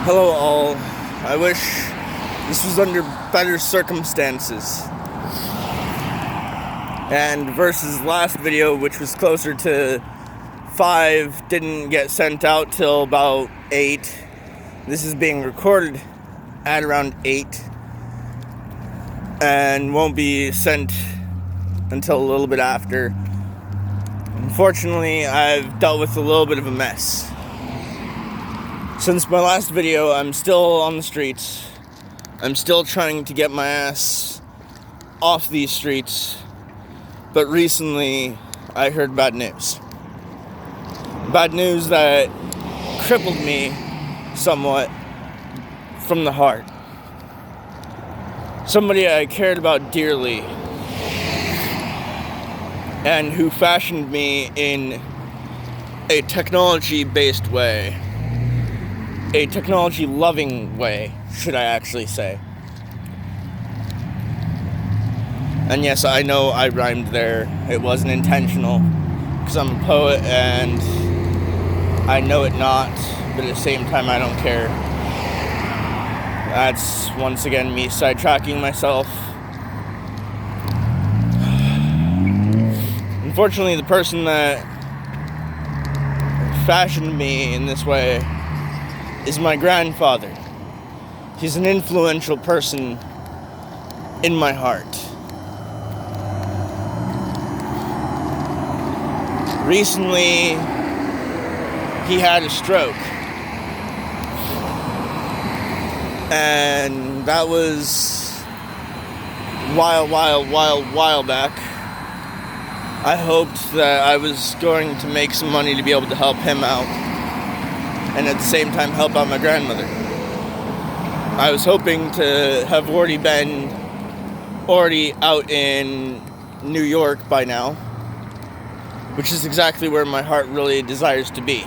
Hello all. I wish this was under better circumstances. And versus last video, which was closer to 5, didn't get sent out till about 8. This is being recorded at around 8 and won't be sent until a little bit after. Unfortunately, I've dealt with a little bit of a mess. Since my last video, I'm still on the streets. I'm still trying to get my ass off these streets. But recently, I heard bad news. Bad news that crippled me somewhat from the heart. Somebody I cared about dearly and who fashioned me in a technology-based way. A technology-loving way, should I actually say. And yes, I know I rhymed there. It wasn't intentional, because I'm a poet and I know it not, but at the same time I don't care. That's once again me sidetracking myself. Unfortunately, the person that fashioned me in this way is my grandfather. He's an influential person in my heart. Recently, he had a stroke. And that was while back. I hoped that I was going to make some money to be able to help him out, and at the same time help out my grandmother. I was hoping to have already out in New York by now, which is exactly where my heart really desires to be.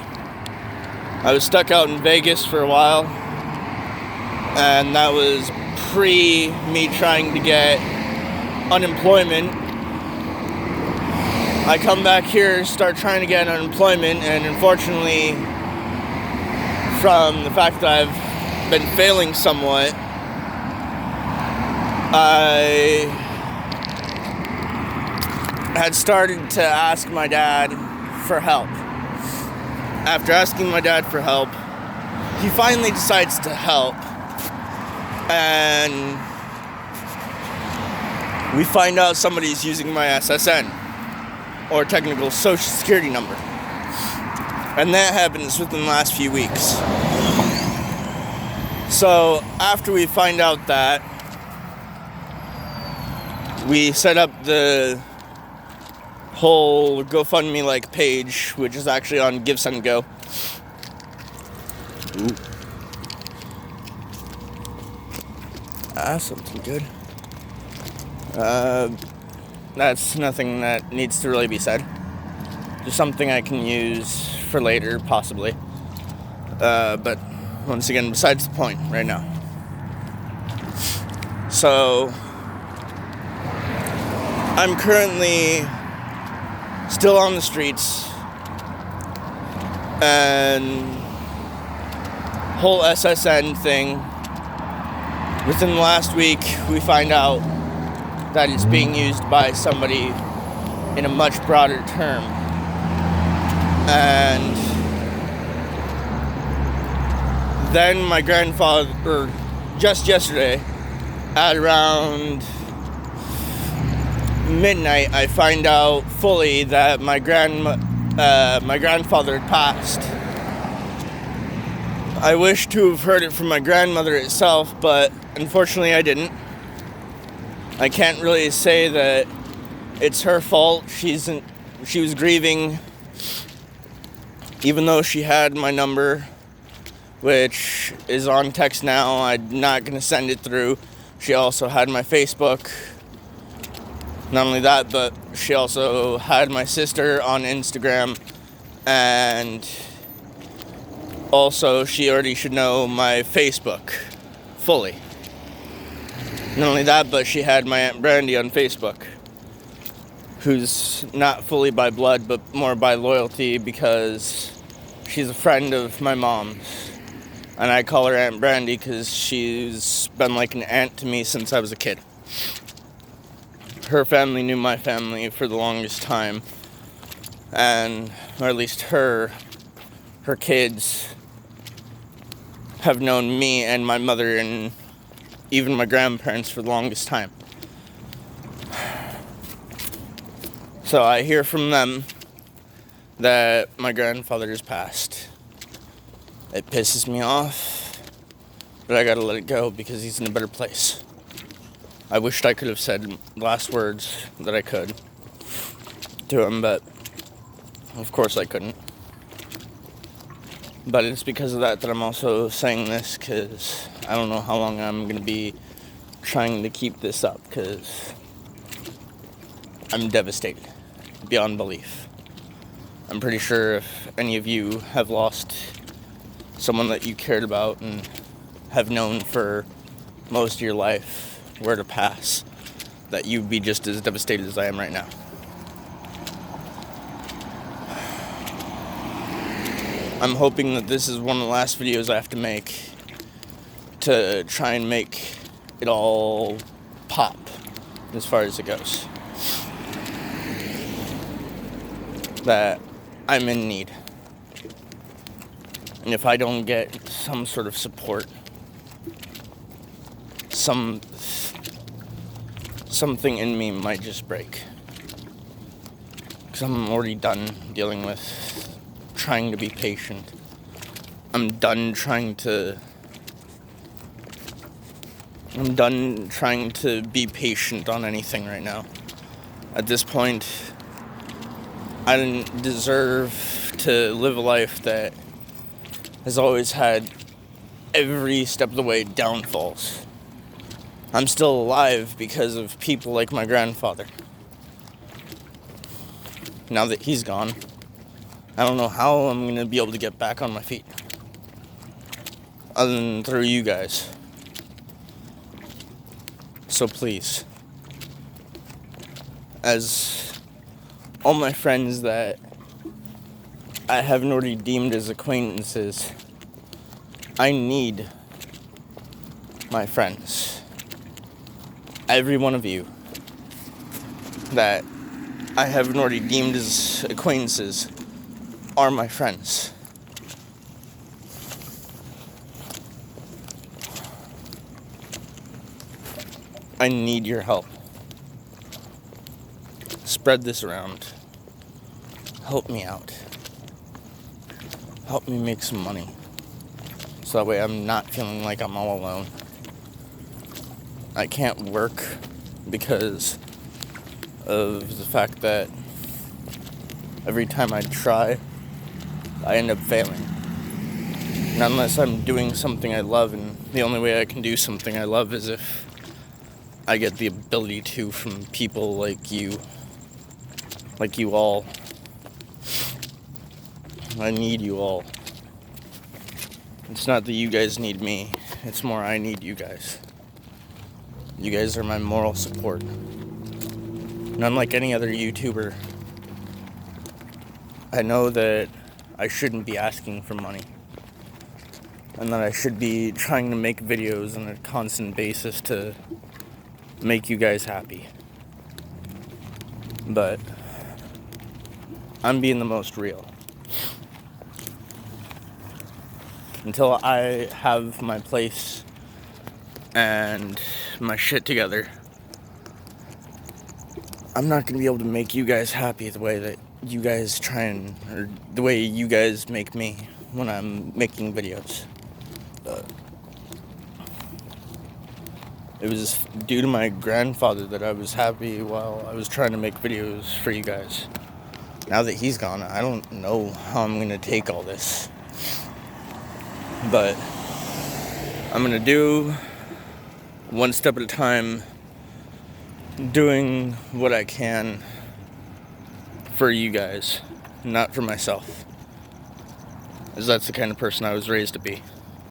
I was stuck out in Vegas for a while, and that was pre me trying to get unemployment. I come back here, start trying to get unemployment, and unfortunately, from the fact that I've been failing somewhat, I had started to ask my dad for help. After asking my dad for help, he finally decides to help, and we find out somebody's using my SSN, or technical social security number. And that happens within the last few weeks. So after we find out that, we set up the whole GoFundMe-like page, which is actually on GiveSendGo. Ooh. Something good. That's nothing that needs to really be said. Just something I can use for later, possibly. But once again, besides the point right now. So, I'm currently still on the streets, and whole SSN thing. Within the last week, we find out that it's being used by somebody in a much broader term. And then my grandfather, just yesterday, at around midnight, I find out fully that my grandfather had passed. I wish to have heard it from my grandmother itself, but unfortunately I didn't. I can't really say that it's her fault. She was grieving, even though she had my number, which is on text now. I'm not going to send it through. She also had my Facebook. Not only that, but she also had my sister on Instagram, and also she already should know my Facebook fully. Not only that, but she had my Aunt Brandy on Facebook, who's not fully by blood, but more by loyalty, because she's a friend of my mom's. And I call her Aunt Brandy because she's been like an aunt to me since I was a kid. Her family knew my family for the longest time. And, or at least her kids have known me and my mother and even my grandparents for the longest time. So I hear from them that my grandfather has passed. It pisses me off, but I gotta let it go because he's in a better place. I wished I could have said last words that I could to him, but of course I couldn't. But it's because of that I'm also saying this, because I don't know how long I'm going to be trying to keep this up, because I'm devastated beyond belief. I'm pretty sure if any of you have lost someone that you cared about and have known for most of your life were to pass, that you'd be just as devastated as I am right now. I'm hoping that this is one of the last videos I have to make to try and make it all pop as far as it goes. That I'm in need. And if I don't get some sort of support, something in me might just break. Because I'm already done dealing with trying to be patient. I'm done trying to be patient on anything right now. At this point, I didn't deserve to live a life that has always had every step of the way downfalls. I'm still alive because of people like my grandfather. Now that he's gone, I don't know how I'm going to be able to get back on my feet. Other than through you guys. So please, as all my friends that I haven't already deemed as acquaintances, I need my friends. Every one of you that I haven't already deemed as acquaintances are my friends. I need your help. Spread this around. Help me out. Help me make some money. So that way I'm not feeling like I'm all alone. I can't work because of the fact that every time I try, I end up failing. And unless I'm doing something I love, and the only way I can do something I love is if I get the ability to from people like you all. I need you all. It's not that you guys need me, it's more I need you guys. You guys are my moral support. And unlike any other YouTuber, I know that I shouldn't be asking for money. And that I should be trying to make videos on a constant basis to make you guys happy. But I'm being the most real. Until I have my place and my shit together, I'm not gonna be able to make you guys happy the way that you guys or the way you guys make me when I'm making videos. It was due to my grandfather that I was happy while I was trying to make videos for you guys. Now that he's gone, I don't know how I'm gonna take all this. But I'm gonna do one step at a time, doing what I can for you guys, not for myself. As that's the kind of person I was raised to be.